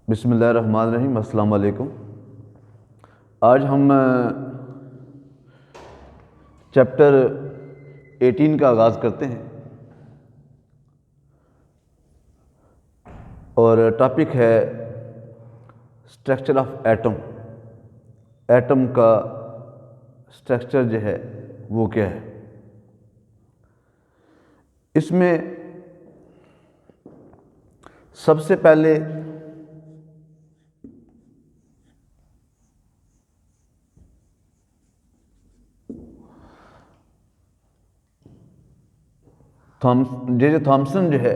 बिस्मिल्लाहिर्रहमानिर्रहीम। अस्सलाम वालेकुम। आज हम चैप्टर 18 का आगाज़ करते हैं और टॉपिक है स्ट्रक्चर ऑफ एटम। एटम का स्ट्रक्चर जो है वो क्या है। इसमें सबसे पहले जे थॉमसन जो है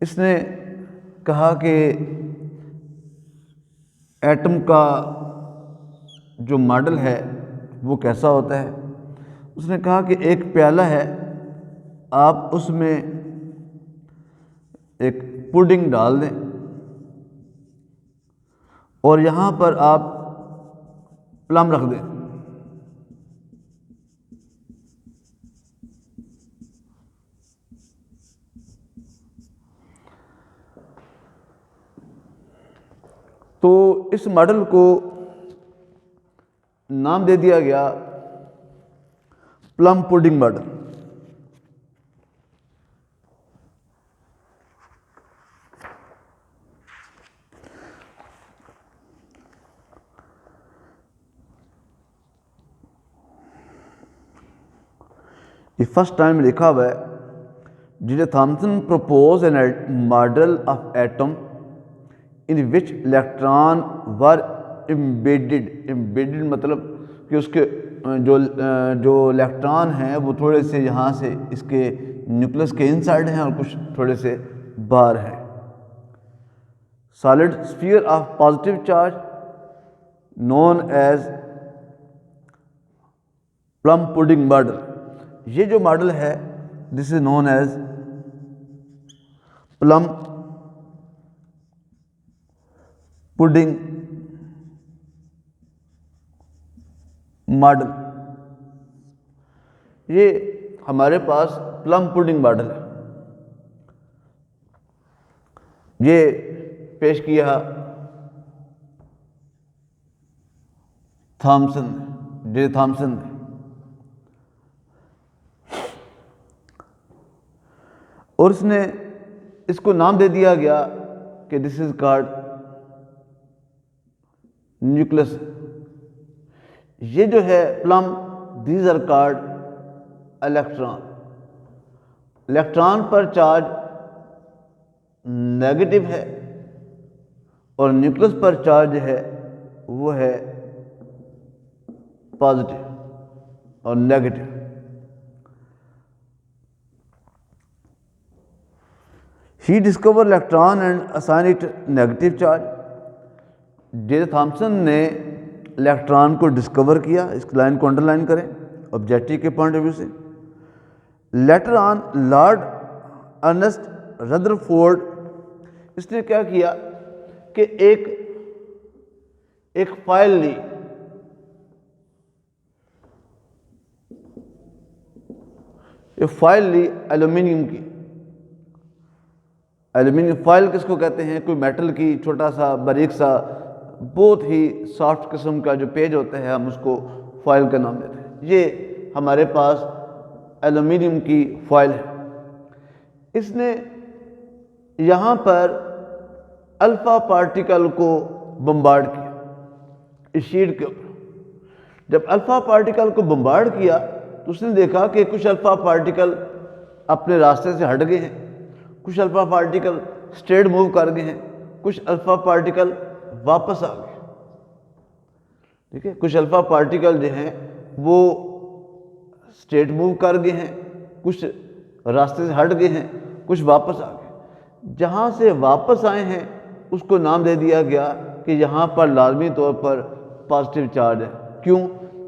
इसने कहा कि एटम का जो मॉडल है वो कैसा होता है। उसने कहा कि एक प्याला है, आप उसमें एक पुडिंग डाल दें और यहाँ पर आप प्लम रख दें। तो इस मॉडल को नाम दे दिया गया प्लम पुडिंग मॉडल। ये फर्स्ट टाइम लिखा हुआ है, J Thomson propose an model of atom in which electron were embedded मतलब कि उसके जो इलेक्ट्रॉन हैं वो थोड़े से यहाँ से इसके न्यूक्लियस के इनसाइड हैं और कुछ थोड़े से बाहर हैं। Solid sphere of positive charge known as plum pudding model. ये जो मॉडल है this is known as plum pudding model. ये हमारे पास प्लम पुडिंग मॉडल है। ये पेश किया थॉमसन जे थॉमसन ने। और इसने इसको नाम दे दिया गया कि दिस इज कॉल्ड न्यूक्लियस। ये जो है plum, these are called electron. Electron पर चार्ज नेगेटिव है और न्यूक्लियस पर चार्ज है वो है पॉजिटिव और negative. He discover electron and assign it negative charge. J Thomson ने इलेक्ट्रॉन को डिस्कवर किया। इस लाइन को अंडरलाइन करें ऑब्जेक्टिव के पॉइंट ऑफ व्यू से। Later on Lord Ernest Rutherford, इसने क्या किया कि एक फाइल ली, एल्यूमिनियम की। एल्यूमिनियम फाइल किसको कहते हैं? कोई मेटल की छोटा सा बारीक सा बहुत ही सॉफ्ट किस्म का जो पेज होता है हम उसको फाइल का नाम देते हैं। ये हमारे पास एल्यूमिनियम की फाइल है। इसने यहाँ पर अल्फा पार्टिकल को बम्बार्ड किया इस शीट के ऊपर। जब अल्फा पार्टिकल को बम्बार्ड किया तो उसने देखा कि कुछ अल्फा पार्टिकल अपने रास्ते से हट गए हैं, कुछ अल्फा पार्टिकल स्ट्रेट मूव कर गए हैं, कुछ अल्फा पार्टिकल वापस आ गए। ठीक है, कुछ अल्फा पार्टिकल जो हैं वो स्ट्रेट मूव कर गए हैं, कुछ रास्ते से हट गए हैं, कुछ वापस आ गए। जहाँ से वापस आए हैं उसको नाम दे दिया गया कि यहाँ पर लाजमी तौर पर पॉजिटिव चार्ज है। क्यों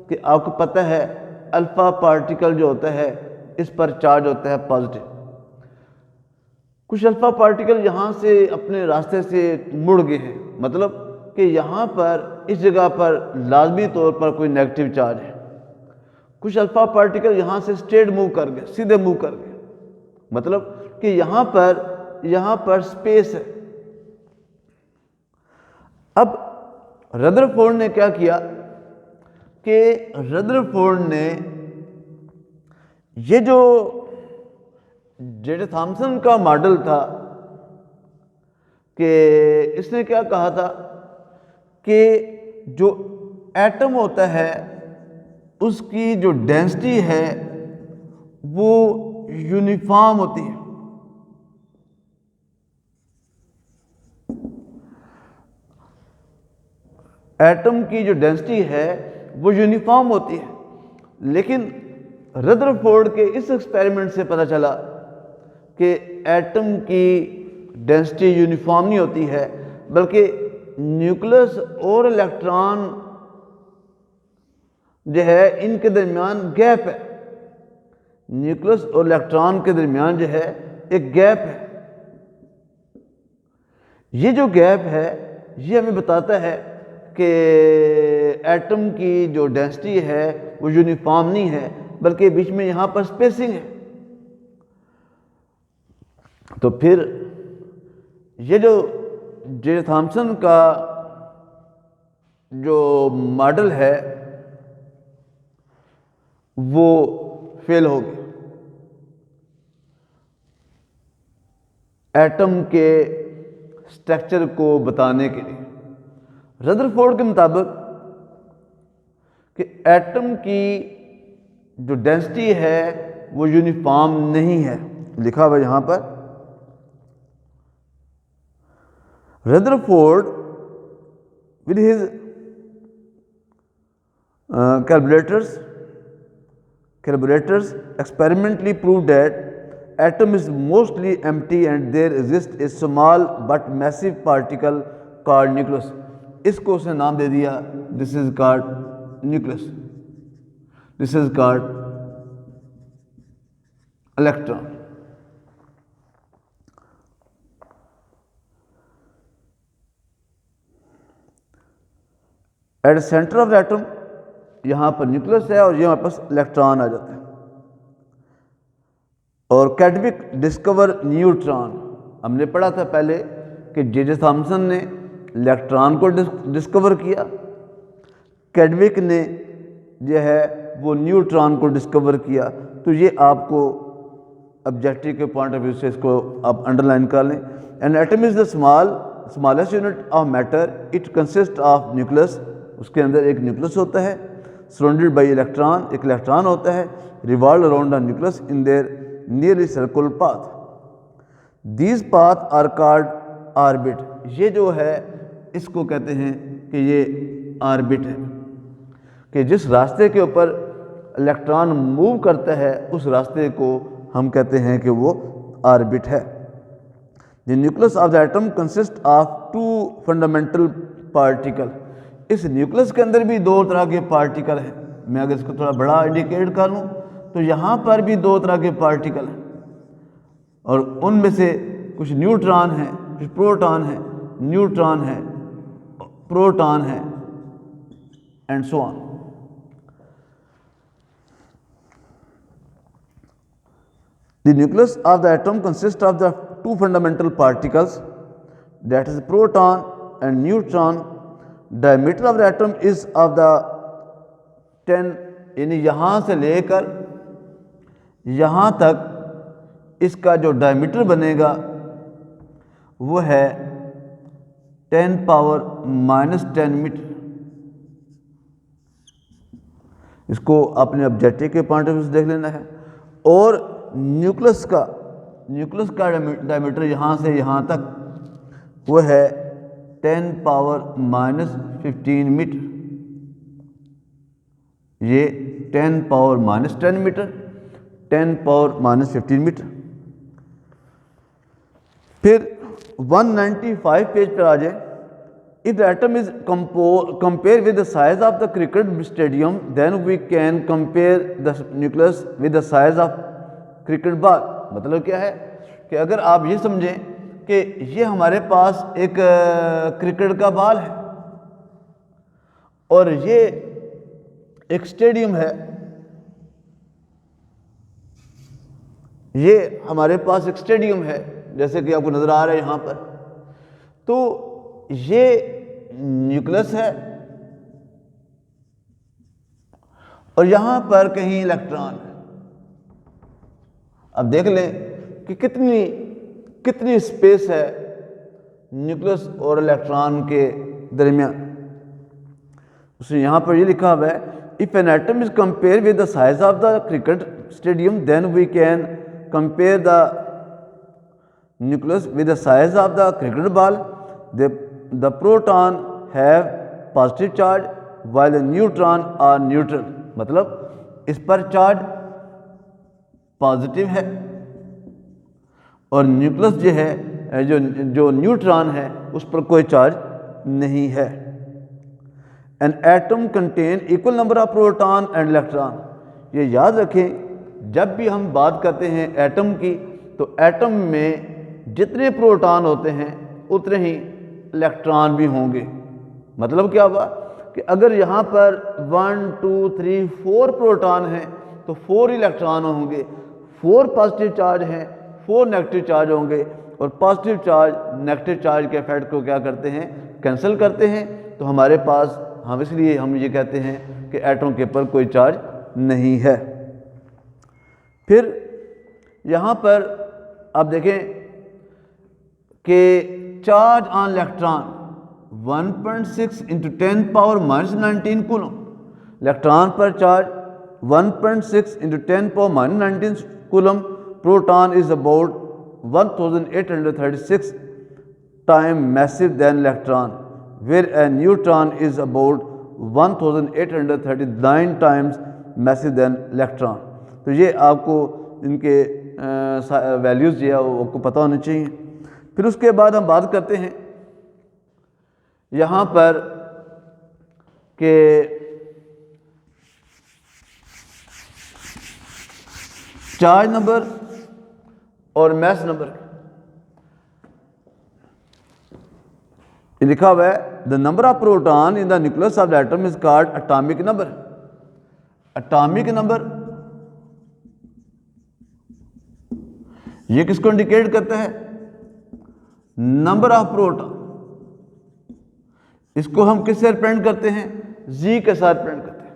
कि आपको पता है अल्फा पार्टिकल जो होता है इस पर चार्ज होता है पॉजिटिव। कुछ अल्फा पार्टिकल यहाँ से अपने रास्ते से मुड़ गए हैं, मतलब कि यहाँ पर इस जगह पर लाजमी तौर पर कोई नेगेटिव चार्ज है। कुछ अल्फा पार्टिकल यहाँ से स्ट्रेट मूव कर गए, सीधे मूव कर गए, मतलब कि यहाँ पर स्पेस है, अब रदरफोर्ड ने क्या किया कि रदरफोर्ड ने ये जो जे थॉम्सन का मॉडल था कि इसने क्या कहा था कि जो एटम होता है उसकी जो डेंसिटी है वो यूनिफॉर्म होती है। एटम की जो डेंसिटी है वो यूनिफॉर्म होती है, लेकिन रदरफोर्ड के इस एक्सपेरिमेंट से पता चला कि एटम की डेंसिटी यूनिफॉर्म नहीं होती है, बल्कि न्यूक्लियस और इलेक्ट्रॉन जो है इनके दरमियान गैप है। न्यूक्लियस और इलेक्ट्रॉन के दरमियान जो है एक गैप है। ये जो गैप है ये हमें बताता है कि एटम की जो डेंसिटी है वो यूनिफॉर्म नहीं है, बल्कि बीच में यहाँ पर स्पेसिंग है। तो फिर ये जो जे थॉम्सन का जो मॉडल है वो फेल हो गया। एटम के स्ट्रक्चर को बताने के लिए रदरफोर्ड के मुताबिक कि एटम की जो डेंसिटी है वो यूनिफॉर्म नहीं है। लिखा हुआ यहां पर Rutherford with his calculators experimentally proved that atom is mostly empty and there exists a small but massive particle called nucleus. इसको उसने नाम दे दिया, this is called nucleus, this is called electron. At centre of atom यहाँ पर nucleus है और ये हमारे पास इलेक्ट्रॉन आ जाता है। और कैडविक डिस्कवर न्यूट्रॉन, हमने पढ़ा था पहले कि जे थॉम्सन ने इलेक्ट्रॉन को डिस्कवर किया, कैडविक ने जो है वो न्यूट्रॉन को डिस्कवर किया। तो ये आपको ऑब्जेक्टिव के पॉइंट ऑफ व्यू से इसको आप अंडरलाइन कर लें। An atom is the smallest unit of matter, it consist of nucleus, उसके अंदर एक न्यूक्लियस होता है, सराउंडेड बाई इलेक्ट्रॉन, एक इलेक्ट्रॉन होता है, revolve around the nucleus in their nearly circular path, these path are called orbit. ये जो है इसको कहते हैं कि ये ऑर्बिट है, कि जिस रास्ते के ऊपर इलेक्ट्रॉन मूव करता है उस रास्ते को हम कहते हैं कि वो ऑर्बिट है। The nucleus of the atom consist of two fundamental particle. इस न्यूक्लियस के अंदर भी दो तरह के पार्टिकल हैं। मैं अगर इसको थोड़ा बड़ा इंडिकेट करूं तो यहाँ पर भी दो तरह के पार्टिकल हैं, और उनमें से कुछ न्यूट्रॉन हैं, कुछ प्रोटॉन हैं, न्यूट्रॉन है, प्रोटॉन है, and so on. The nucleus of the atom consists of the two fundamental particles, that is proton and neutron. Diameter of the atom is of the 10, यानी यहाँ से लेकर यहाँ तक इसका जो डायमीटर बनेगा वो है 10⁻⁻10 मीटर। इसको अपने ऑब्जेक्टिव के पॉइंट ऑफ व्यू से देख लेना है। और न्यूक्लियस का डायमीटर यहाँ से यहाँ तक वो है 10⁻⁻15 मीटर। ये 10⁻⁻10 मीटर, 10⁻⁻15 मीटर। फिर 195 पेज पर आ जाए। If the atom is compared with the size of the cricket stadium, then we can compare the nucleus with the size of cricket ball. मतलब क्या है कि अगर आप ये समझें कि ये हमारे पास एक क्रिकेट का बॉल है और ये एक स्टेडियम है, ये हमारे पास एक स्टेडियम है जैसे कि आपको नजर आ रहा है यहाँ पर। तो ये न्यूक्लियस है और यहां पर कहीं इलेक्ट्रॉन है। अब देख लें कि कितनी स्पेस है न्यूक्लियस और इलेक्ट्रॉन के दरमियान। उसने यहां पर ये लिखा हुआ है, if an atom is compare with the size of the cricket stadium then we can compare the nucleus with the size of the cricket ball. The proton have positive charge while the neutron are neutral. मतलब इस पर charge positive है और nucleus जो है जो neutron है उस पर कोई चार्ज नहीं है। An atom contain equal number of proton and electron. ये याद रखें, जब भी हम बात करते हैं एटम की तो एटम में जितने प्रोटॉन होते हैं उतने ही इलेक्ट्रॉन भी होंगे। मतलब क्या हुआ कि अगर यहाँ पर 1 2 3 4 प्रोटॉन हैं तो 4 इलेक्ट्रॉन होंगे, 4 पॉजिटिव चार्ज हैं, 4 नेगेटिव चार्ज होंगे और पॉजिटिव चार्ज नेगेटिव चार्ज के इफेक्ट को क्या करते हैं, कैंसिल करते हैं। तो हमारे पास इसलिए हम ये कहते हैं कि एटम के ऊपर कोई चार्ज नहीं है। फिर यहाँ पर आप देखें कि charge on electron 1.6 × 10⁻⁻19 coulomb. Electron पर charge 1.6 × 10⁻⁻19 coulomb. Proton is about 1836 time massive than electron, where a neutron is about 1839 times massive than electron. तो ये आपको इनके वैल्यूज़ जो है वो आपको पता होने चाहिए। फिर उसके बाद हम बात करते हैं यहाँ पर कि चार्ज नंबर और मैस नंबर। लिखा हुआ है, the number of proton in the nucleus of the atom is called atomic number. Atomic number ये किसको इंडिकेट करता है, नंबर ऑफ प्रोटॉन। इसको हम किससे रिप्रेजेंट करते हैं, जी के साथ रिप्रेजेंट करते हैं।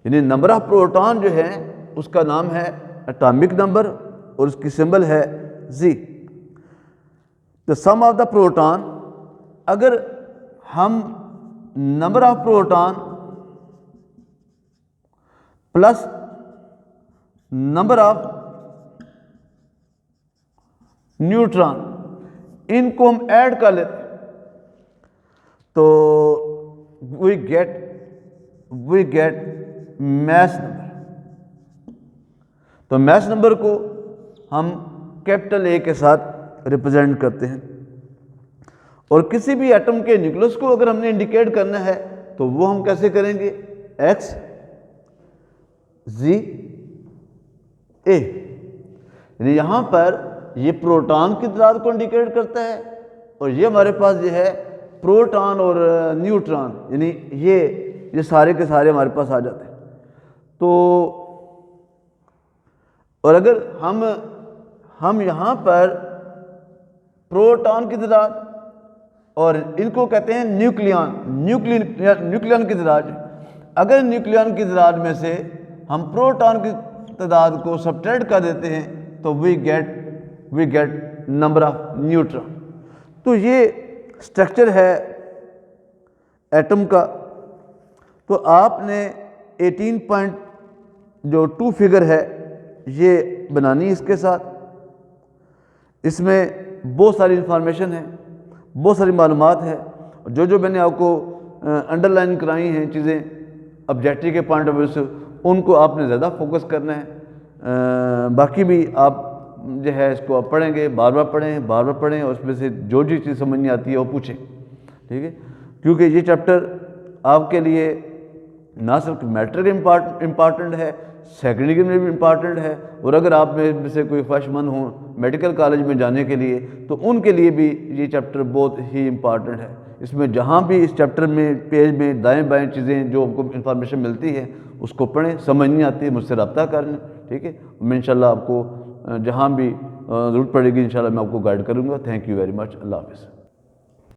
यानी नंबर ऑफ प्रोटॉन जो है उसका नाम है एटॉमिक नंबर और उसकी सिंबल है जी। The sum of the proton, अगर हम number of proton plus number of neutron इनको हम ऐड कर लेते हैं तो वी गेट मैस नंबर। तो मैस नंबर को हम कैपिटल ए के साथ रिप्रेजेंट करते हैं। और किसी भी एटम के न्यूक्लियस को अगर हमने इंडिकेट करना है तो वो हम कैसे करेंगे, एक्स जी ए। यानी यहां पर ये प्रोटॉन की तादाद को इंडिकेट करता है और ये हमारे पास जो है प्रोटॉन और न्यूट्रॉन, यानी ये सारे के सारे हमारे पास आ जाते हैं। तो और अगर हम यहाँ पर प्रोटॉन की तादाद और इनको कहते हैं न्यूक्लियन की तादाद, अगर न्यूक्लियन की तादाद में से हम प्रोटॉन की तादाद को सब्ट्रैक्ट कर देते हैं तो we get number of neutron. तो ये स्ट्रक्चर है एटम का। तो आपने 18.2 फिगर है ये बनानी इसके साथ। इसमें बहुत सारी इंफॉर्मेशन है, बहुत सारी मालूमात है। जो मैंने आपको अंडरलाइन कराई हैं चीज़ें ऑब्जेक्टिव के पॉइंट ऑफ व्यू से, उनको आपने ज़्यादा फोकस करना है। बाकी भी आप जो है इसको आप पढ़ेंगे, बार बार पढ़ें और उसमें से जो चीज़ समझ नहीं आती है वो पूछें, ठीक है। क्योंकि ये चैप्टर आपके लिए ना सिर्फ मैट्रिक इम्पॉर्टेंट है, सेकेंडरी में भी इम्पॉर्टेंट है। और अगर आप में से कोई ख्वाहिशमंद हो मेडिकल कॉलेज में जाने के लिए तो उनके लिए भी ये चैप्टर बहुत ही इम्पॉर्टेंट है। इसमें जहाँ भी इस चैप्टर में पेज में दाएं बाएं चीज़ें जो आपको इन्फॉर्मेशन मिलती है उसको पढ़ें, समझ नहीं आती है मुझसे रब्ता करें, ठीक है। मैं इंशाल्लाह आपको जहाँ भी ज़रूरत पड़ेगी इंशाल्लाह मैं आपको गाइड करूँगा। Thank you very much. अल्लाह हाफ़िज़।